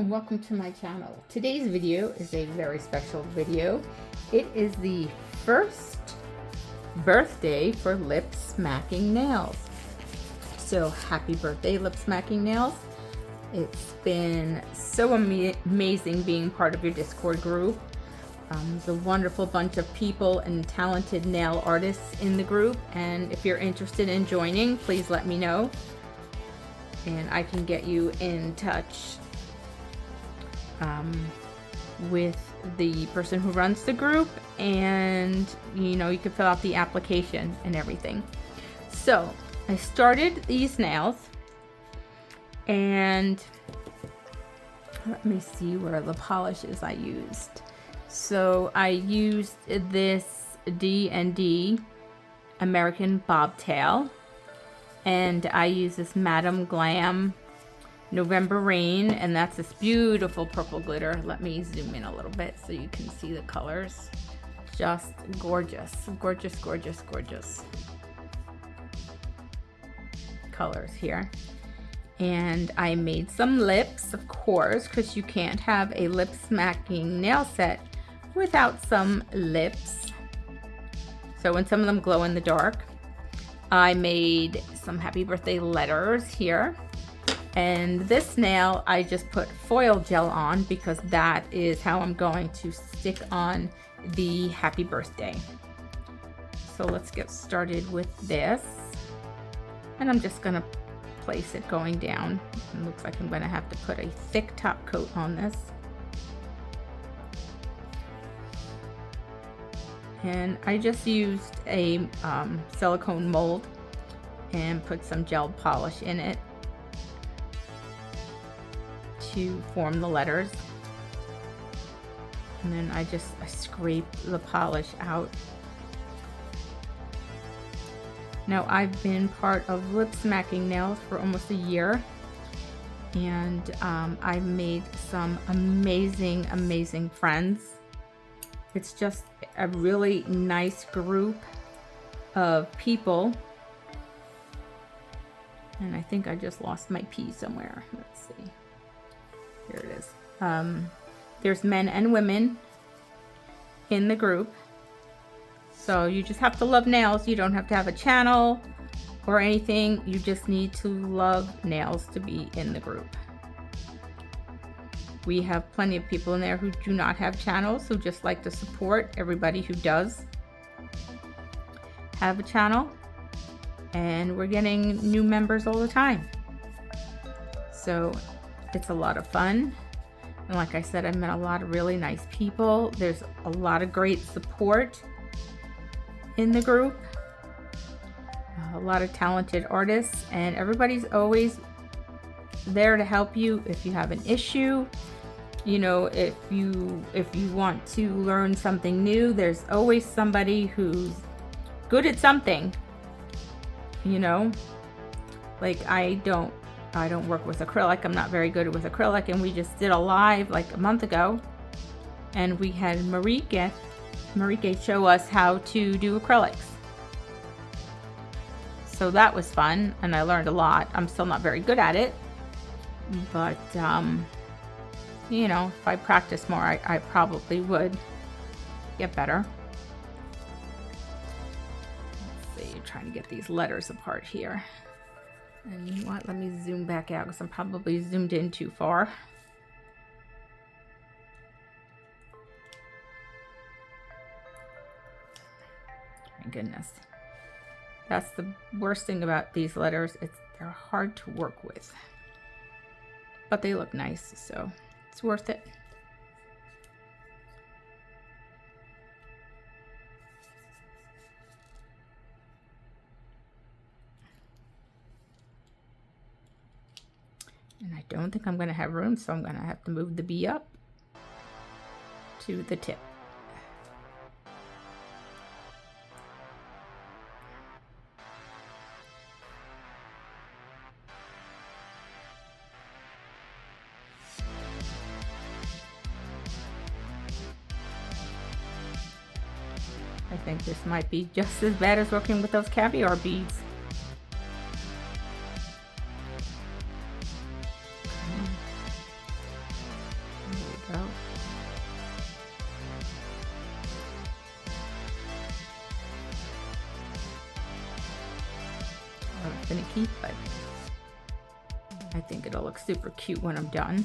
and welcome to my channel. Today's video is a very special video. It is the first birthday for lip smacking nails. So happy birthday, lip smacking nails. It's been so amazing being part of your Discord group. There's a wonderful bunch of people and talented nail artists in the group, and if you're interested in joining, please let me know and I can get you in touch with the person who runs the group, and you can fill out the application and everything. So I started these nails, and let me see where the polishes I used. So I used this D&D American Bobtail, and I use this Madam Glam November Rain, and that's this beautiful purple glitter. Let me zoom in a little bit so you can see the colors. Just gorgeous, gorgeous, gorgeous, gorgeous colors here. And I made some lips, of course, because you can't have a lip smacking nail set without some lips. So, and some of them glow in the dark. I made some happy birthday letters here. And this nail, I just put foil gel on because that is how I'm going to stick on the happy birthday. So let's get started with this. And I'm just gonna place it going down. It looks like I'm gonna have to put a thick top coat on this. And I just used a silicone mold and put some gel polish in it to form the letters. And then I scraped the polish out. Now I've been part of lip smacking nails for almost a year, and I've made some amazing friends. It's just a really nice group of people. And I think I just lost my P somewhere. Let's see. Here it is. There's men and women in the group. So you just have to love nails. You don't have to have a channel or anything. You just need to love nails to be in the group. We have plenty of people in there who do not have channels, who just like to support everybody who does have a channel. And we're getting new members all the time. So it's a lot of fun. And like I said, I've met a lot of really nice people. There's a lot of great support in the group. A lot of talented artists, and everybody's always there to help you if you have an issue. If you want to learn something new, there's always somebody who's good at something. Like I don't work with acrylic. I'm not very good with acrylic, and we just did a live like a month ago, and we had Marike show us how to do acrylics. So that was fun, and I learned a lot. I'm still not very good at it, but if I practice more, I probably would get better. Let's see, trying to get these letters apart here. And you know what? Let me zoom back out because I'm probably zoomed in too far. My goodness. That's the worst thing about these letters. They're hard to work with. But they look nice, so it's worth it. And I don't think I'm going to have room, so I'm going to have to move the bee up to the tip. I think this might be just as bad as working with those caviar beads. finicky, but I think it'll look super cute when I'm done.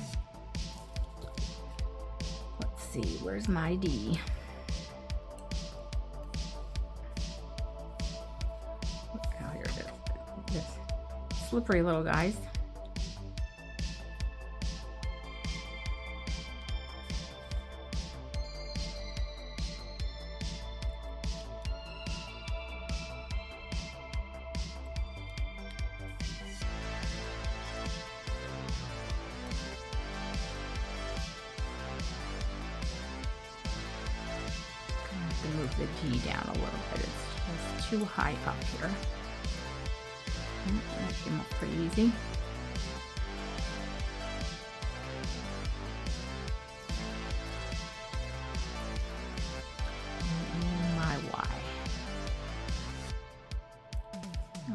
Let's see, where's my D? Oh, here it is. This slippery little guys. Move the G down a little bit. It's just too high up here. That came up pretty easy. And my Y.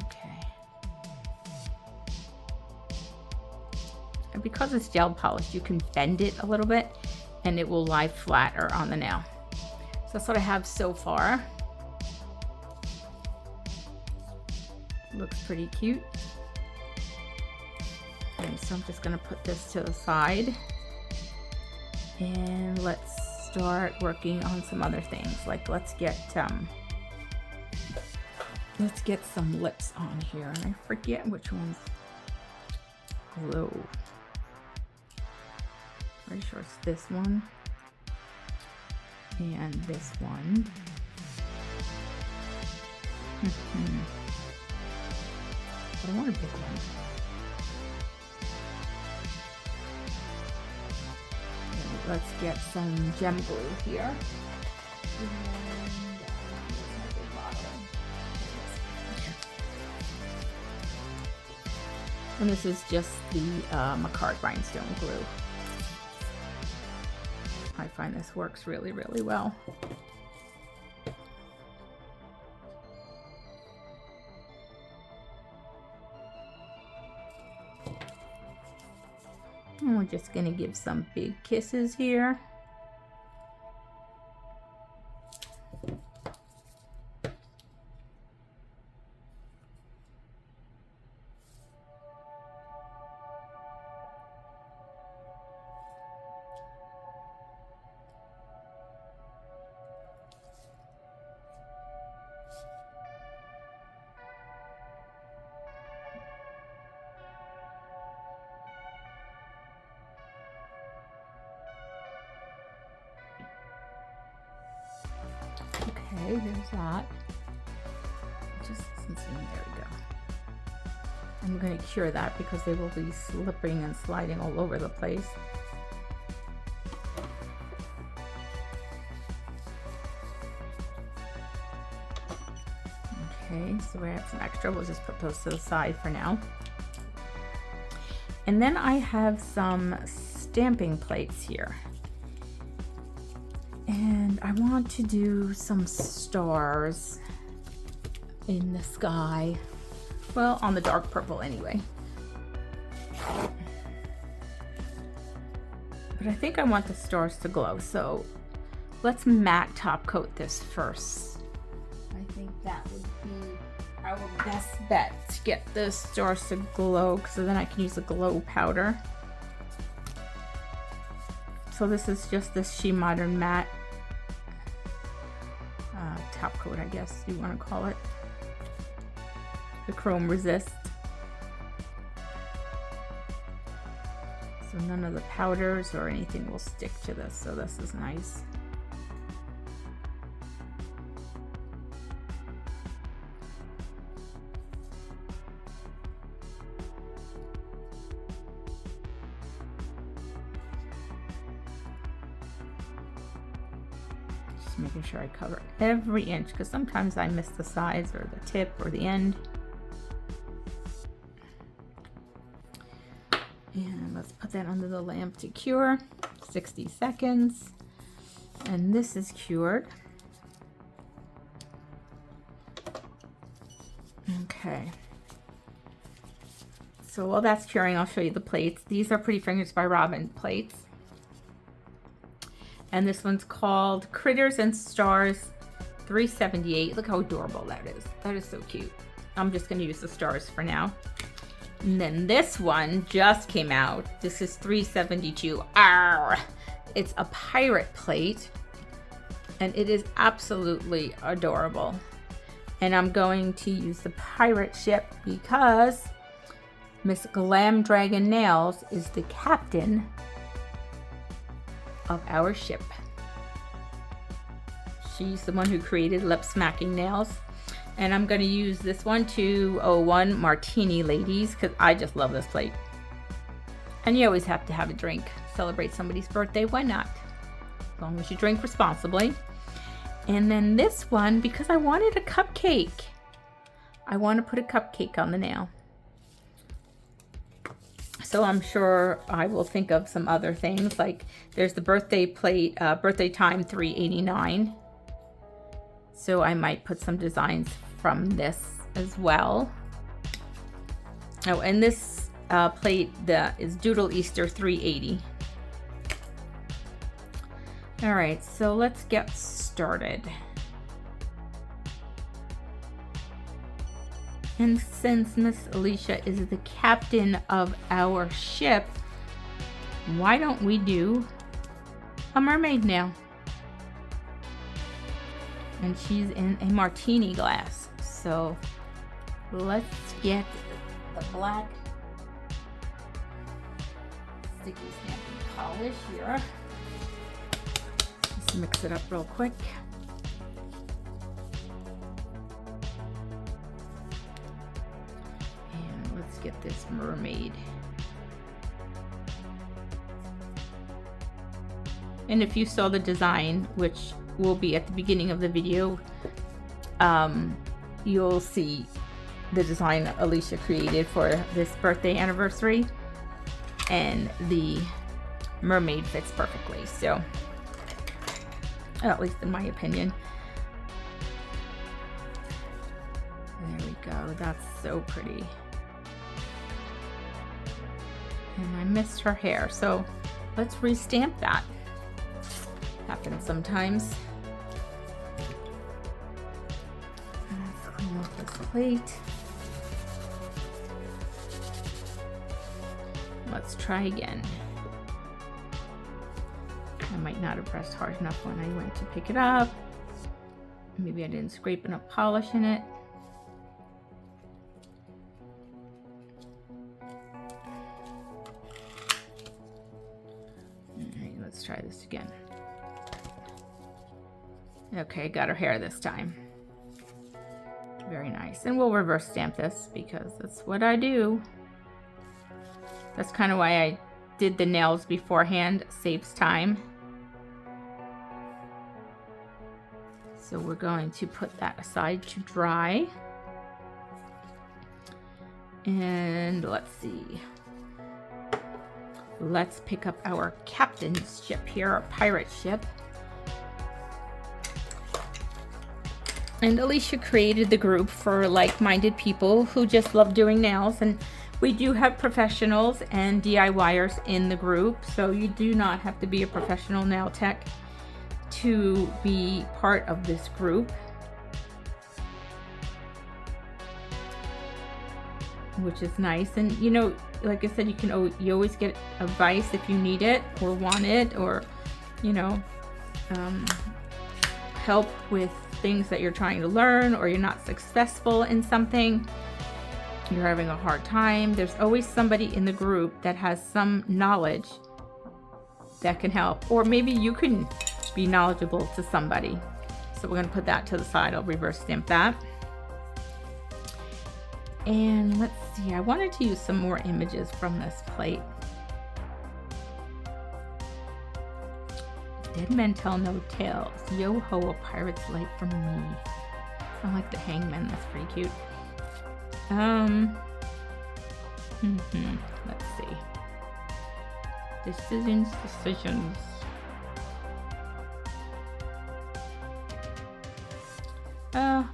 Okay. And because it's gel polish, you can bend it a little bit and it will lie flatter on the nail. So that's what I have so far. Looks pretty cute. And so I'm just gonna put this to the side. And let's start working on some other things. Like let's get some lips on here. And I forget which one's glow. Pretty sure it's this one. And this one. But I want a big one. And let's get some gem glue here. And this is just the Macard rhinestone glue. I find this works really, really well. And we're just going to give some big kisses here. Okay, there's that. It just doesn't seem, there we go. I'm going to cure that because they will be slipping and sliding all over the place. Okay, so we have some extra. We'll just put those to the side for now. And then I have some stamping plates here. And I want to do some stars in the sky. Well, on the dark purple anyway. But I think I want the stars to glow. So let's matte top coat this first. I think that would be our best bet to get the stars to glow, so then I can use the glow powder. So this is just this She Modern matte top coat, I guess you want to call it. The chrome resist. So none of the powders or anything will stick to this, so this is nice. Making sure I cover every inch, because sometimes I miss the sides or the tip or the end. And let's put that under the lamp to cure. 60 seconds. And this is cured. Okay. So while that's curing, I'll show you the plates. These are Pretty Fingers by Robin plates. And this one's called Critters and Stars 378. Look how adorable that is. That is so cute. I'm just gonna use the stars for now. And then this one just came out. This is 372. Arr! It's a pirate plate, and it is absolutely adorable. And I'm going to use the pirate ship because Miss Glam Dragon Nails is the captain of our ship. She's the one who created lip smacking nails. And I'm going to use this one 201 Martini Ladies because I just love this plate. And you always have to have a drink. Celebrate somebody's birthday, why not? As long as you drink responsibly. And then this one, because I wanted a cupcake. I want to put a cupcake on the nail. So I'm sure I will think of some other things. Like there's the birthday plate, birthday time 389. So I might put some designs from this as well. Oh, and this plate is Doodle Easter 380. All right, so let's get started. And since Miss Alicia is the captain of our ship, why don't we do a mermaid nail? And she's in a martini glass. So let's get the black sticky stamping polish here. Let's mix it up real quick. And let's get this mermaid. And if you saw the design, which will be at the beginning of the video, you'll see the design Alicia created for this birthday anniversary, and the mermaid fits perfectly, so at least in my opinion. There we go, that's so pretty. And I missed her hair, so let's restamp that. Happens sometimes. Let's clean off this plate. Let's try again. I might not have pressed hard enough when I went to pick it up. Maybe I didn't scrape enough polish in it. Alright, let's try this again. Okay, got her hair this time. Very nice. And we'll reverse stamp this because that's what I do. That's kind of why I did the nails beforehand. Saves time. So we're going to put that aside to dry. And let's see. Let's pick up our captain's ship here, our pirate ship. And Alicia created the group for like-minded people who just love doing nails. And we do have professionals and DIYers in the group. So you do not have to be a professional nail tech to be part of this group. Which is nice. And you know, like I said, you always get advice if you need it or want it, or you know, help with things that you're trying to learn, or you're not successful in something, you're having a hard time. There's always somebody in the group that has some knowledge that can help, or maybe you can be knowledgeable to somebody. So we're going to put that to the side. I'll reverse stamp that. And let's see, I wanted to use some more images from this plate. Dead men tell no tales. Yo ho, a pirate's life from me. I like the hangman, that's pretty cute. Let's see. Decisions.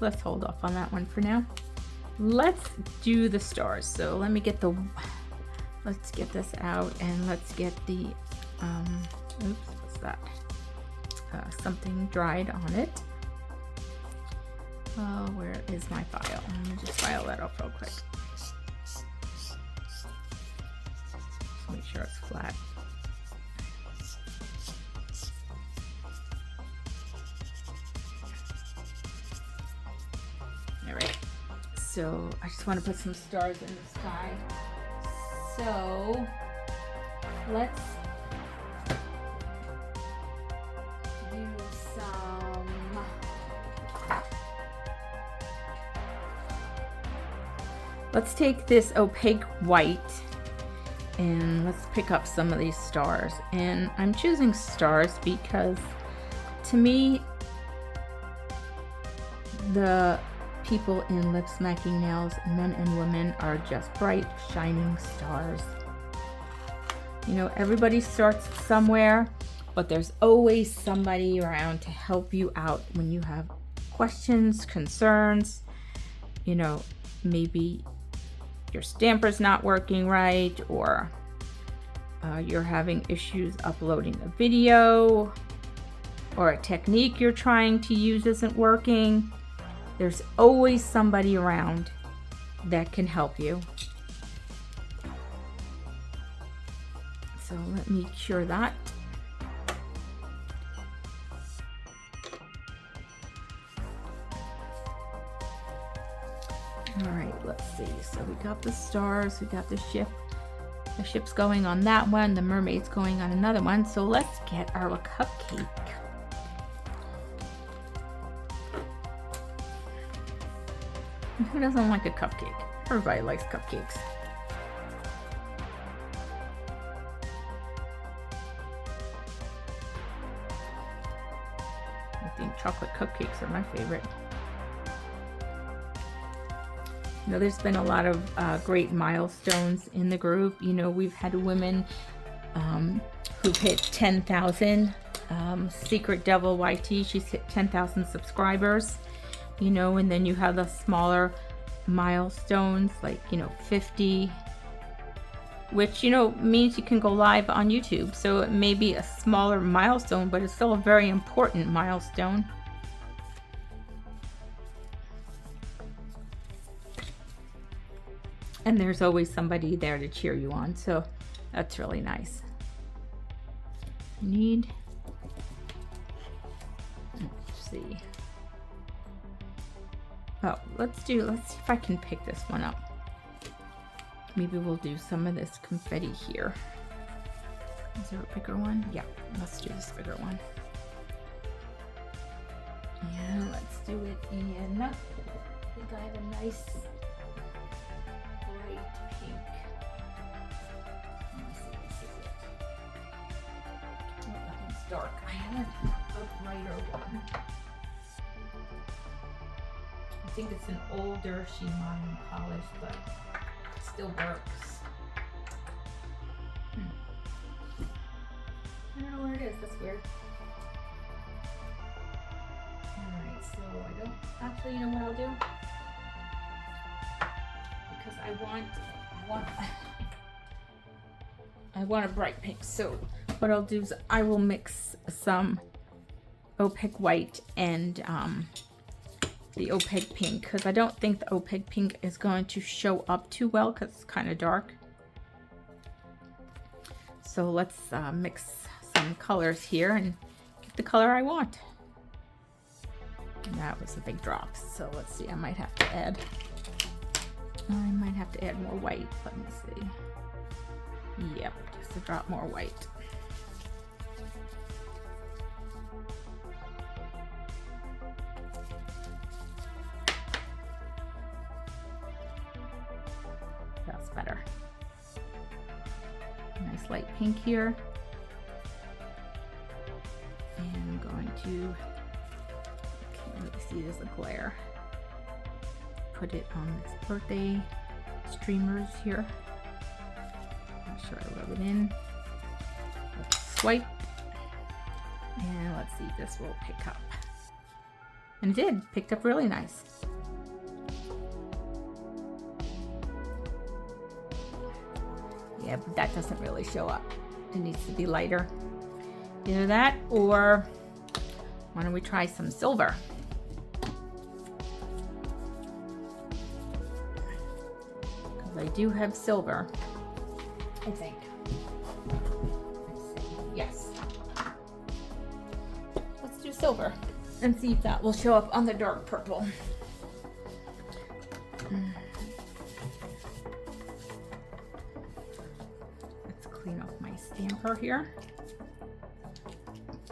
Let's hold off on that one for now. Let's do the stars. So let's get this out, and let's get the oops, what's that? Something dried on it. Oh, where is my file? Let me just file that up real quick. Make sure it's flat. All right. So I just want to put some stars in the sky. So let's do some. Let's take this opaque white and let's pick up some of these stars. And I'm choosing stars because to me, the people in lip smacking nails, men and women, are just bright, shining stars. You know, everybody starts somewhere, but there's always somebody around to help you out when you have questions, concerns. You know, maybe your stamper's not working right, or you're having issues uploading a video, or a technique you're trying to use isn't working. There's always somebody around that can help you. So let me cure that. All right, let's see. So we got the stars, we got the ship. The ship's going on that one, the mermaid's going on another one. So let's get our cupcake. Who doesn't like a cupcake? Everybody likes cupcakes. I think chocolate cupcakes are my favorite. You know, there's been a lot of great milestones in the group. You know, we've had women who've hit 10,000. Secret Devil YT, she's hit 10,000 subscribers. You know, and then you have the smaller milestones like, you know, 50, which, you know, means you can go live on YouTube. So it may be a smaller milestone, but it's still a very important milestone. And there's always somebody there to cheer you on. So that's really nice. Let's see. Oh, let's see if I can pick this one up. Maybe we'll do some of this confetti here. Is there a bigger one? Yeah, let's do this bigger one. And let's do it in, I think I have a nice bright pink. Let me see, this is it. Oh, that one's dark. I have a brighter one. I think it's an older shimmer polish, but it still works. I don't know where it is. That's weird. Alright, so I don't actually, you know what I'll do? Because I want a bright pink. So what I'll do is I will mix some opaque white and the opaque pink, because I don't think the opaque pink is going to show up too well because it's kind of dark. So let's mix some colors here and get the color I want. And that was a big drop, so let's see, I might have to add more white. Let me see. Yep, just a drop more white. That's better. Nice light pink here. And I'm going to, can't really see, there's a glare. Put it on this birthday streamers here. Make sure I rub it in. Let's swipe. And let's see if this will pick up. And it did, picked up really nice. Yeah, but that doesn't really show up. It needs to be lighter. Either that, or why don't we try some silver? I do have silver, I think. Let's see. Yes. Let's do silver and see if that will show up on the dark purple. Let's clean off my stamper here.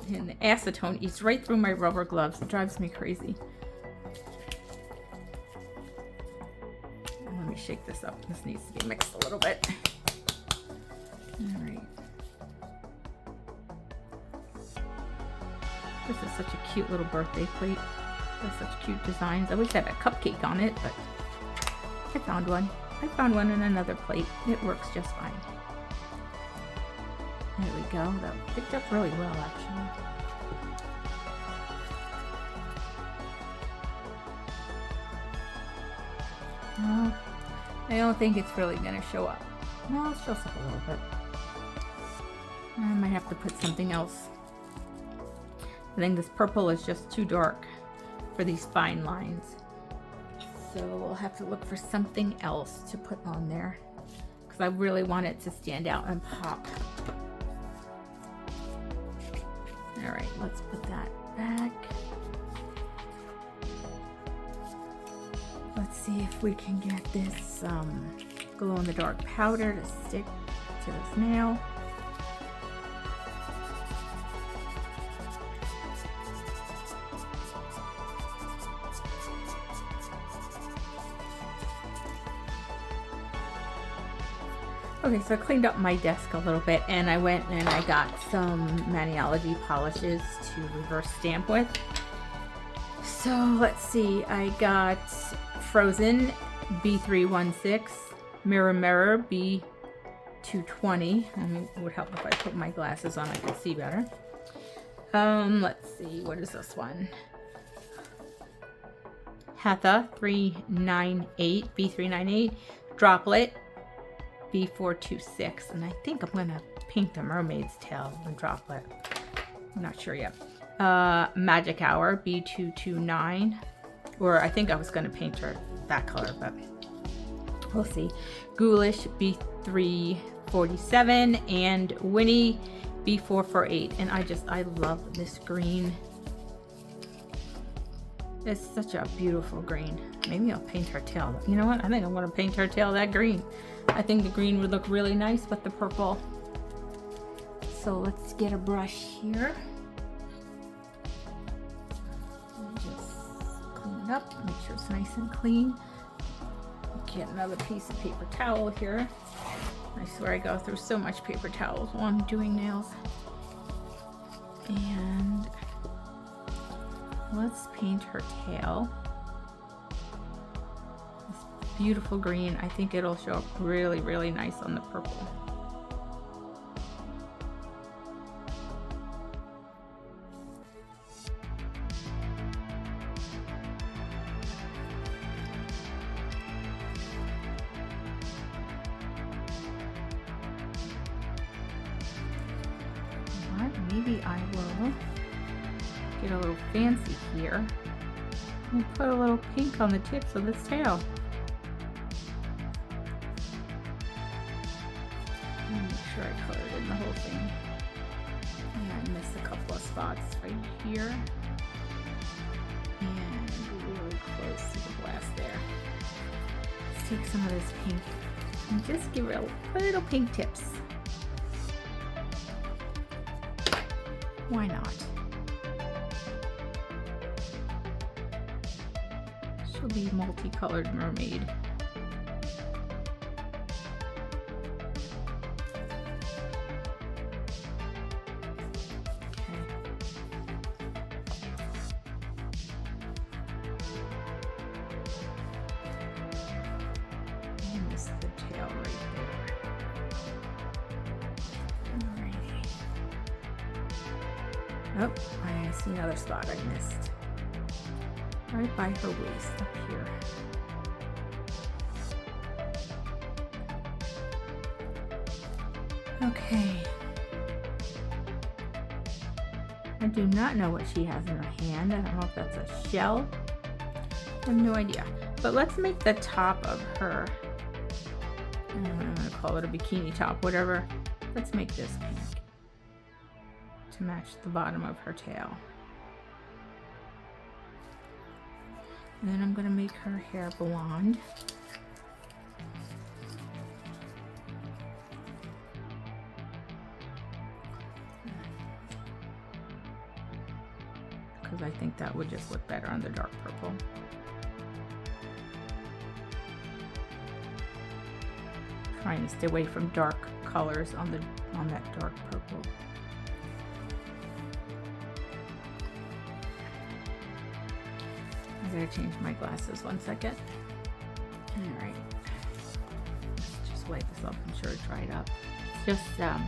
And the acetone eats right through my rubber gloves. It drives me crazy. Let me shake this up. This needs to be mixed a little bit. All right. This is such a cute little birthday plate. There's such cute designs. I wish I had a cupcake on it, but I found one. I found one in another plate. It works just fine. There we go. That picked up really well, actually. No, I don't think it's really going to show up. No, it shows up a little bit. I might have to put something else. I think this purple is just too dark for these fine lines. So we'll have to look for something else to put on there, because I really want it to stand out and pop. All right, let's put that back. Let's see if we can get this glow-in-the-dark powder to stick to this nail. Okay, so I cleaned up my desk a little bit, and I went and I got some Maniology polishes to reverse stamp with. So let's see, I got Frozen B316, Mirror Mirror B220. It would help if I put my glasses on, I could see better. Let's see, what is this one? Hatha 398, B398, Droplet B426, and I think I'm gonna paint the mermaid's tail and Droplet. I'm not sure yet. Magic Hour B229, or I think I was gonna paint her that color, but we'll see. Ghoulish B347 and Winnie B448, and I love this green. It's such a beautiful green. Maybe I'll paint her tail. You know what? I think I'm gonna paint her tail that green. I think the green would look really nice with the purple. So let's get a brush here. Just clean it up, make sure it's nice and clean. Get another piece of paper towel here. I swear I go through so much paper towels while I'm doing nails. And let's paint her tail. Beautiful green. I think it'll show up really, really nice on the purple. Maybe I will get a little fancy here and put a little pink on the tips of this tail. Make sure I colored in the whole thing. Yeah, I missed a couple of spots right here. And really close to the glass there. Let's take some of this pink and just give it a little pink tips. Why not? She'll be multicolored mermaid. Oh, I see another spot I missed. Right by her waist up here. Okay. I do not know what she has in her hand. I don't know if that's a shell. I have no idea. But let's make the top of her I'm gonna call it a bikini top, whatever. Let's make this pink to match the bottom of her tail. And then I'm gonna make her hair blonde. Because I think that would just look better on the dark purple. Trying to stay away from dark colors on that dark purple. I gotta change my glasses 1 second. All right, let's just wipe this off. I'm sure it dried up. It's just I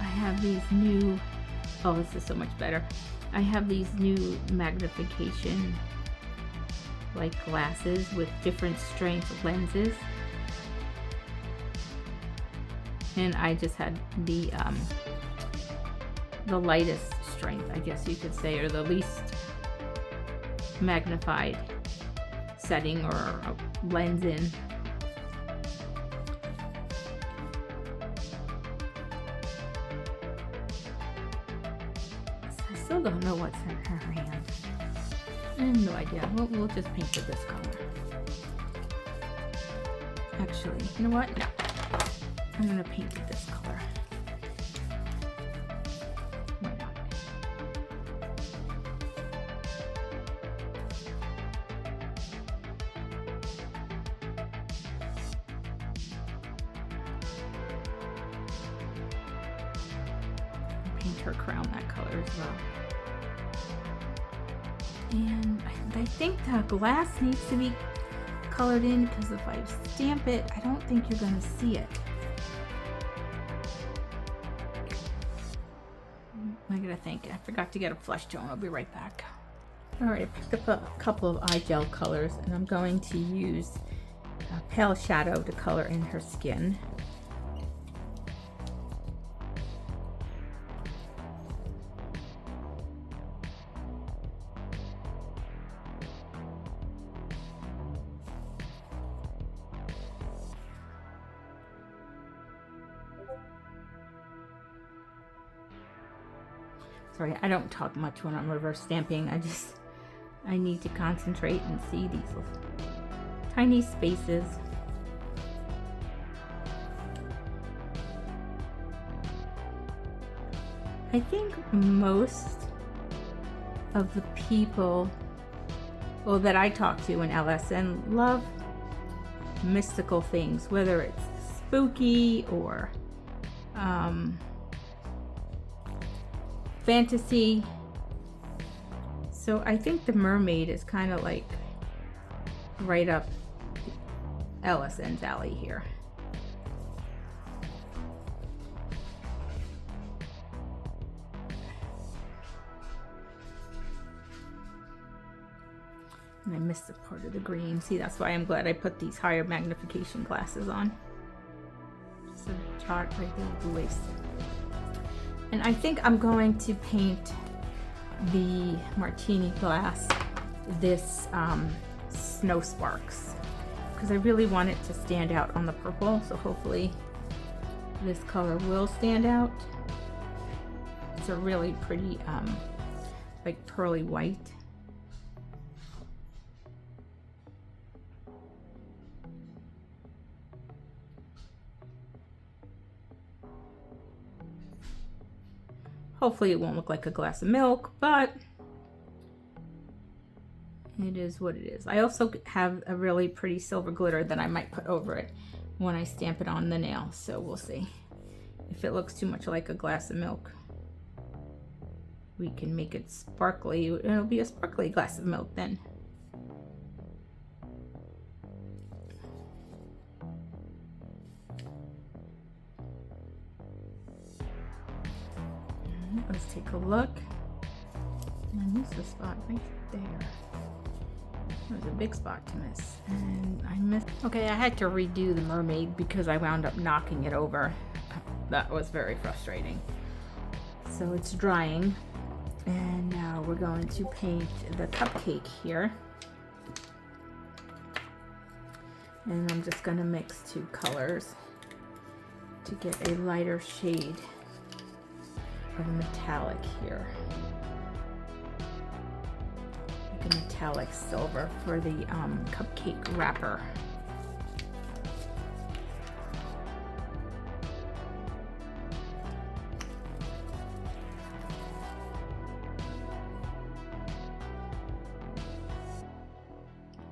have these new. Oh, this is so much better. I have these new magnification like glasses with different strength lenses. And I just had the lightest strength, I guess you could say, or the least magnified setting or a lens in. I still don't know what's in her hand. I have no idea. We'll just paint it this color. Actually, you know what? No. I'm gonna paint it this color. Why not? Paint her crown that color as well. And I think the glass needs to be colored in because if I stamp it, I don't think you're gonna see it. I gotta think. I forgot to get a flesh tone. I'll be right back. Alright, I picked up a couple of eye gel colors and I'm going to use a pale shadow to color in her skin. Sorry, I don't talk much when I'm reverse stamping. I need to concentrate and see these little tiny spaces. I think most of the people, well, that I talk to in LSN love mystical things, whether it's spooky or fantasy. So I think the mermaid is kind of like right up LSN's alley here. And I missed the part of the green. See, that's why I'm glad I put these higher magnification glasses on. Just a chart right there with the waist. And I think I'm going to paint the martini glass this snow sparks because I really want it to stand out on the purple, so hopefully this color will stand out. It's a really pretty like pearly white. Hopefully it won't look like a glass of milk, but it is what it is. I also have a really pretty silver glitter that I might put over it when I stamp it on the nail, so we'll see. If it looks too much like a glass of milk, we can make it sparkly. It'll be a sparkly glass of milk then. Let's take a look. I missed a spot right there. There's a big spot to miss. And I missed. Okay, I had to redo the mermaid because I wound up knocking it over. That was very frustrating. So it's drying. And now we're going to paint the cupcake here. And I'm just gonna mix two colors to get a lighter shade of metallic here. Like a metallic silver for the cupcake wrapper.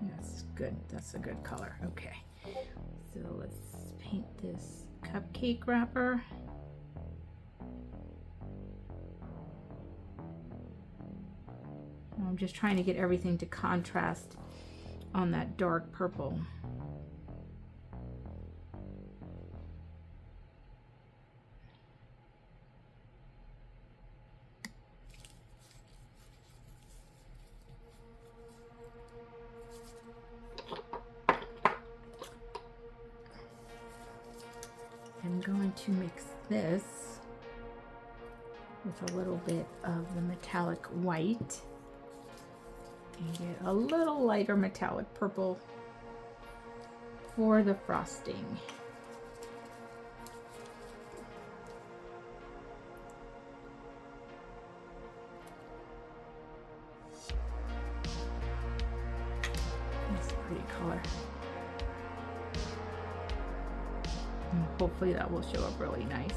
That's good, that's a good color. Okay, so let's paint this cupcake wrapper. I'm just trying to get everything to contrast on that dark purple. I'm going to mix this with a little bit of the metallic white and get a little lighter metallic purple for the frosting. That's a pretty color. And hopefully that will show up really nice.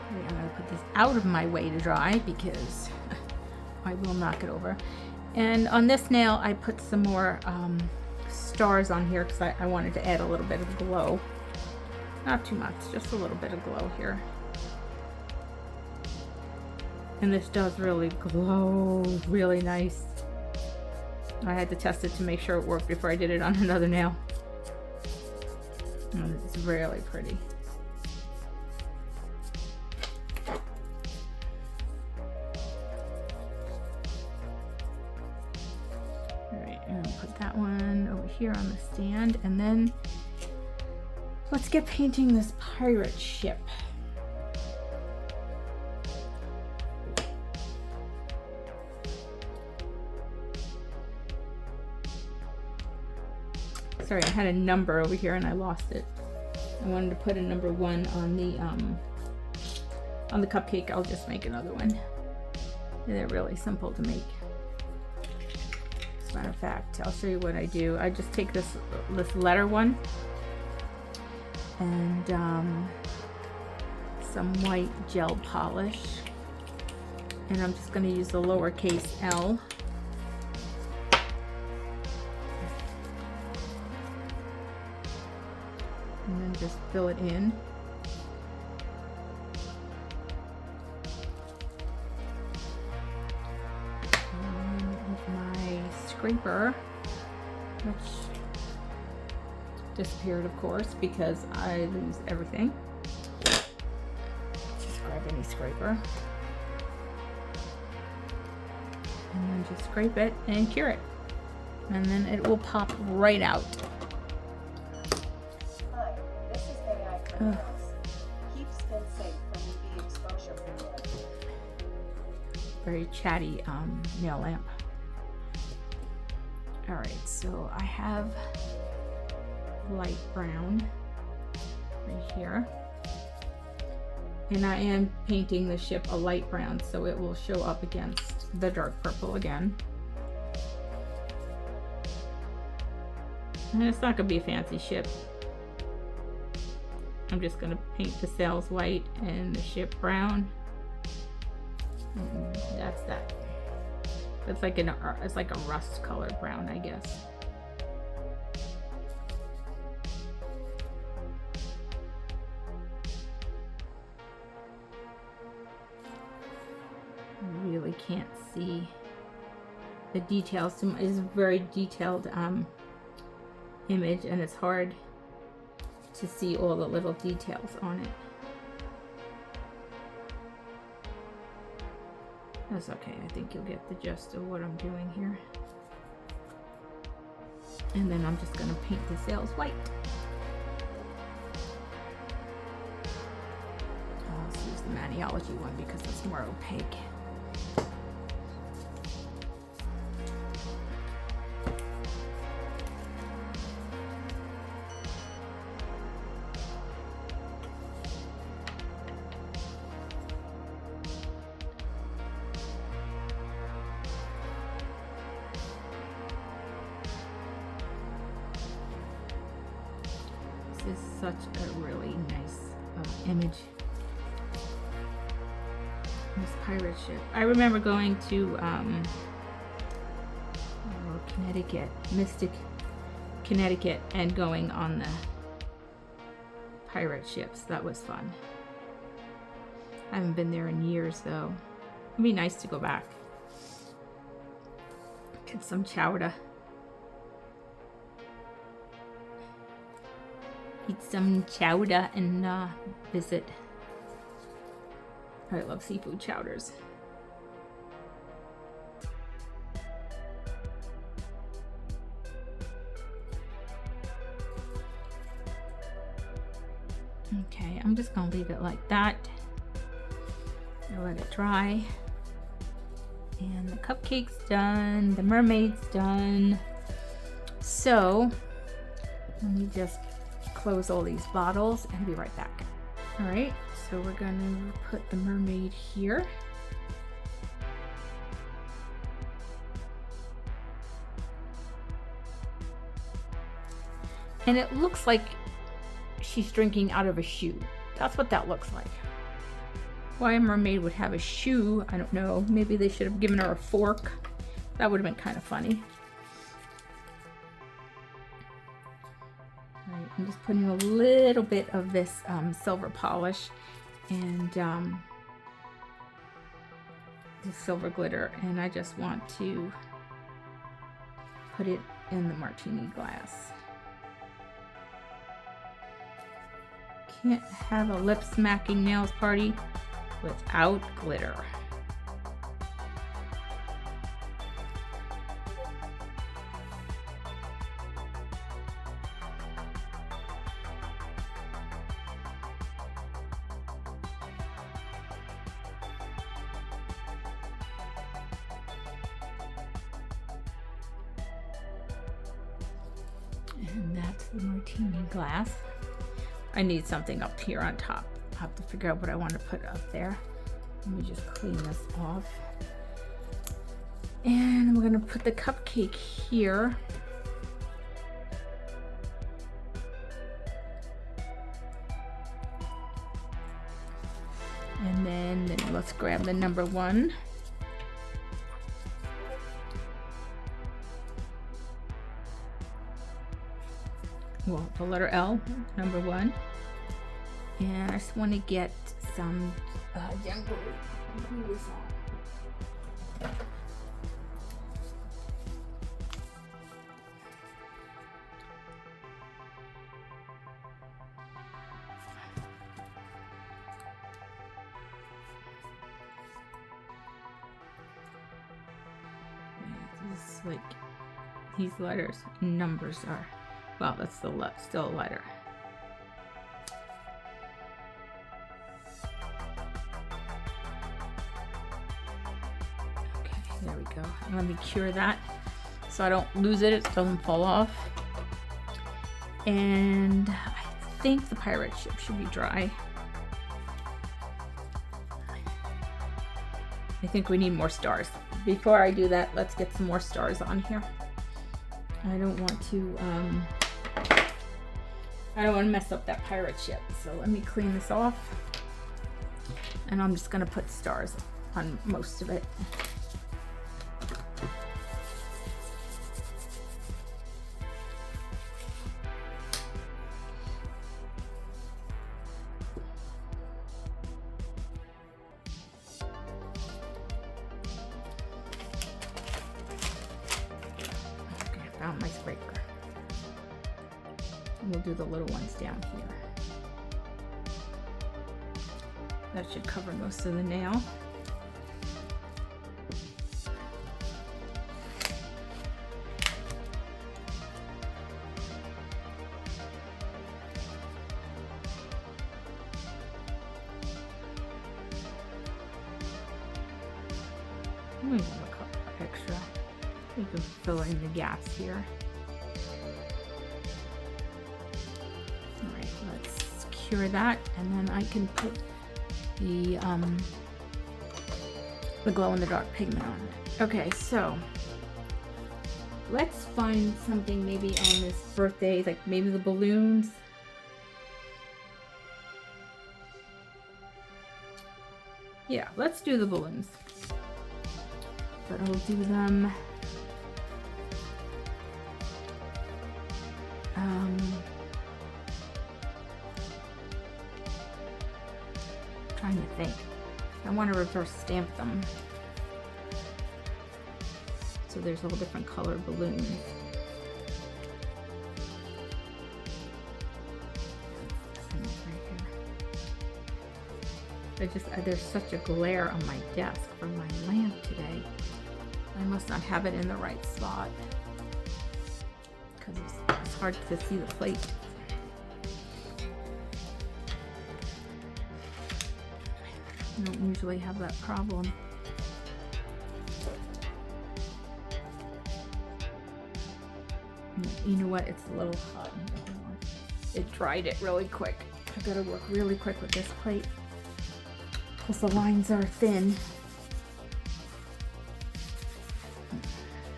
I'm going to put this out of my way to dry because I will knock it over. And on this nail I put some more stars on here because I wanted to add a little bit of glow. Not too much, just a little bit of glow here. And this does really glow really nice. I had to test it to make sure it worked before I did it on another nail. And it's really pretty. And I'll put that one over here on the stand, and then let's get painting this pirate ship. Sorry, I had a number over here and I lost it. I wanted to put a number 1 on the cupcake. I'll just make another one. They're really simple to make. As a matter of fact, I'll show you what I do. I just take this letter one and some white gel polish, and I'm just going to use the lowercase L. And then just fill it in. Scraper, which disappeared of course because I lose everything. Just grab any scraper and then just scrape it and cure it, and then it will pop right out. Hi, this is AI Criminals. Keep skin safe from UV exposure. Very chatty nail lamp. Alright, so I have light brown right here. And I am painting the ship a light brown so it will show up against the dark purple again. And it's not going to be a fancy ship. I'm just going to paint the sails white and the ship brown. And that's that. It's like a rust colored brown, I guess. I really can't see the details. It's a very detailed image, and it's hard to see all the little details on it. That's okay. I think you'll get the gist of what I'm doing here. And then I'm just going to paint the sails white. Let's use the Maniology one because it's more opaque. This is such a really nice image. This pirate ship. I remember going to Connecticut, Mystic, Connecticut, and going on the pirate ships. That was fun. I haven't been there in years though. It'd be nice to go back. Get some chowder. Eat some chowder and visit. I love seafood chowders. Okay, I'm just gonna leave it like that. I'll let it dry. And the cupcake's done, the mermaid's done. So, let me just close all these bottles and be right back. All right, so we're gonna put the mermaid here. And it looks like she's drinking out of a shoe. That's what that looks like. Why a mermaid would have a shoe, I don't know. Maybe they should have given her a fork. That would have been kind of funny. All right, I'm just putting a little bit of this silver polish and the silver glitter, and I just want to put it in the martini glass. Can't have a lip smacking nails party without glitter. And that's the martini glass. I need something up here on top. I'll have to figure out what I want to put up there. Let me just clean this off. And we're gonna put the cupcake here. And then let's grab the number 1. Well, the letter L, number 1. And I just want to get some jungle glue this on. This is like these letters and numbers are. Well, that's still a letter. Okay, there we go. Let me cure that so I don't lose it. It doesn't fall off. And I think the pirate ship should be dry. I think we need more stars. Before I do that, let's get some more stars on here. I don't want to mess up that pirate ship. So let me clean this off. And I'm just gonna put stars on most of it. Okay, I found my scraper. We'll do the little ones down here. That should cover most of the nail. Maybe a couple extra. You can fill in the gaps here. All right, let's cure that, and then I can put the glow-in-the-dark pigment on it. Okay, so let's find something maybe on this birthday, like maybe the balloons. Yeah, let's do the balloons. But I'll do them trying to think. I want to reverse stamp them. So there's all different colored balloons. There's such a glare on my desk from my lamp today. I must not have it in the right spot because it's hard to see the plate. I don't usually have that problem. You know what? It's a little hot. It dried it really quick. I gotta work really quick with this plate because the lines are thin.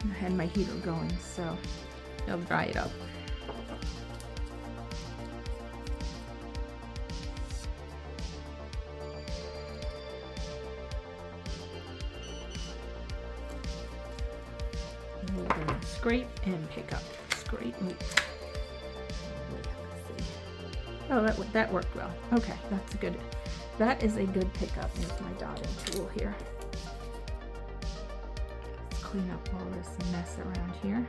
I had my heater going, so it'll dry it up. We're gonna scrape and pick up. Scrape. Oh, that worked well. Okay, that's good. That is a good pickup. Here's my dotting tool here. Let's clean up all this mess around here.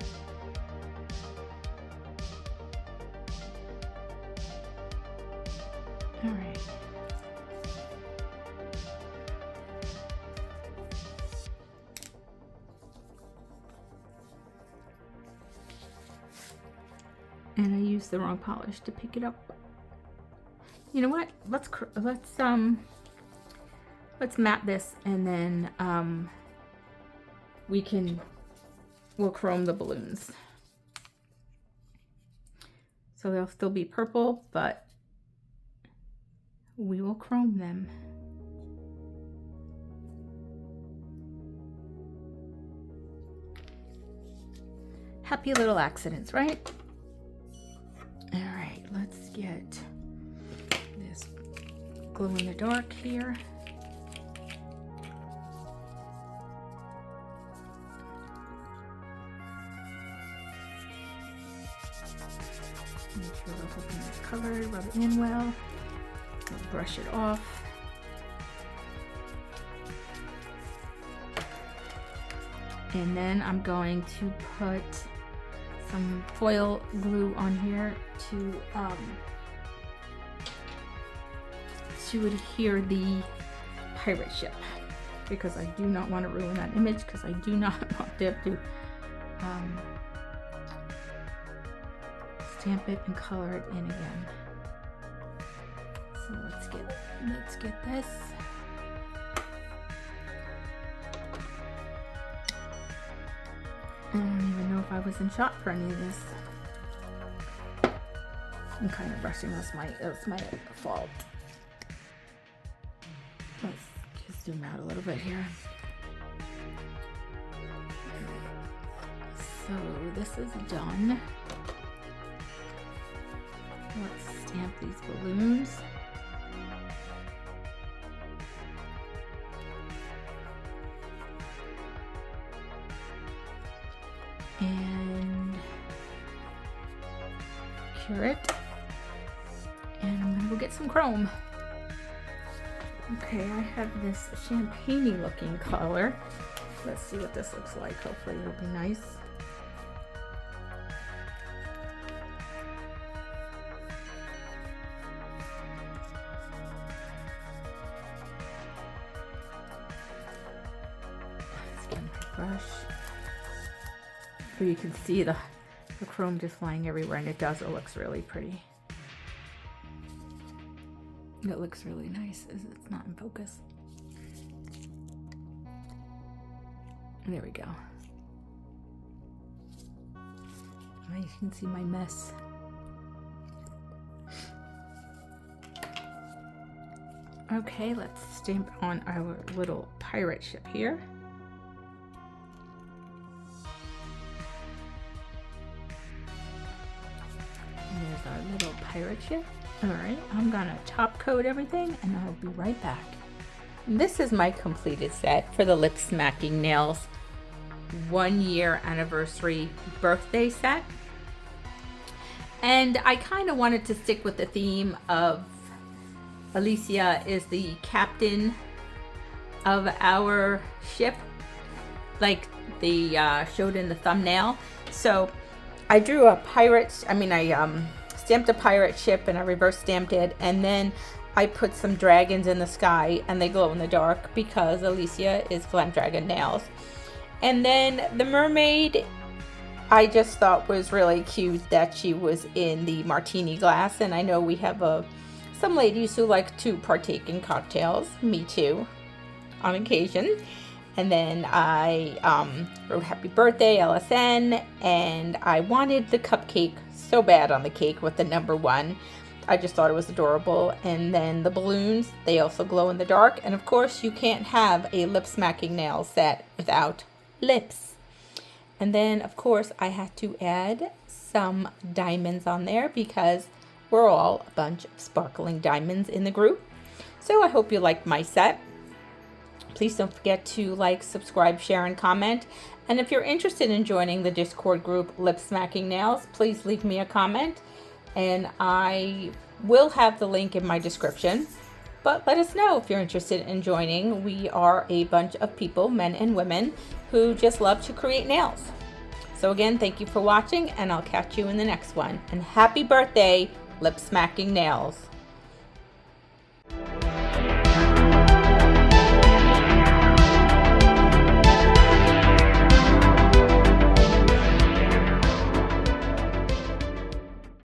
All right. And I used the wrong polish to pick it up. You know what? Let's matte this, and then we'll chrome the balloons. So they'll still be purple, but we will chrome them. Happy little accidents, right? All right, let's get this glow in the dark here. Make sure the whole thing is covered, rub it in well. We'll brush it off. And then I'm going to put some foil glue on here to adhere the pirate ship, because I do not want to ruin that image, because I do not want to have to stamp it and color it in again. So let's get this. I don't even know if I was in shot for any of this. I'm kind of rushing. That's my fault. Let's just zoom out a little bit here. So this is done. Let's stamp these balloons. And cure it. And I'm gonna go get some chrome. Okay, I have this champagne-y looking color. Let's see what this looks like. Hopefully it'll be nice. Let's get my brush. So you can see the chrome just flying everywhere, and it looks really pretty. It looks really nice. It's not in focus. There we go. You can see my mess. Okay, let's stamp on our little pirate ship here. And there's our little pirate ship. All right, I'm gonna top coat everything and I'll be right back. This is my completed set for the Lip Smacking Nails 1 year anniversary birthday set. And I kind of wanted to stick with the theme of Alicia is the captain of our ship, like they showed in the thumbnail. So I drew a pirate, I stamped a pirate ship and I reverse stamped it, and then I put some dragons in the sky and they glow in the dark because Alicia is Glam Dragon Nails. And then the mermaid, I just thought was really cute that she was in the martini glass, and I know we have some ladies who like to partake in cocktails, me too, on occasion. And then I wrote happy birthday LSN, and I wanted the cupcake so bad on the cake with the number 1. I just thought it was adorable. And then the balloons, they also glow in the dark. And of course you can't have a lip smacking nail set without lips. And then of course I had to add some diamonds on there because we're all a bunch of sparkling diamonds in the group. So I hope you liked my set. Please don't forget to like, subscribe, share, and comment. And if you're interested in joining the Discord group Lip Smacking Nails, please leave me a comment and I will have the link in my description. But let us know if you're interested in joining. We are a bunch of people, men and women, who just love to create nails. So again, thank you for watching, and I'll catch you in the next one. And happy birthday, Lip Smacking Nails.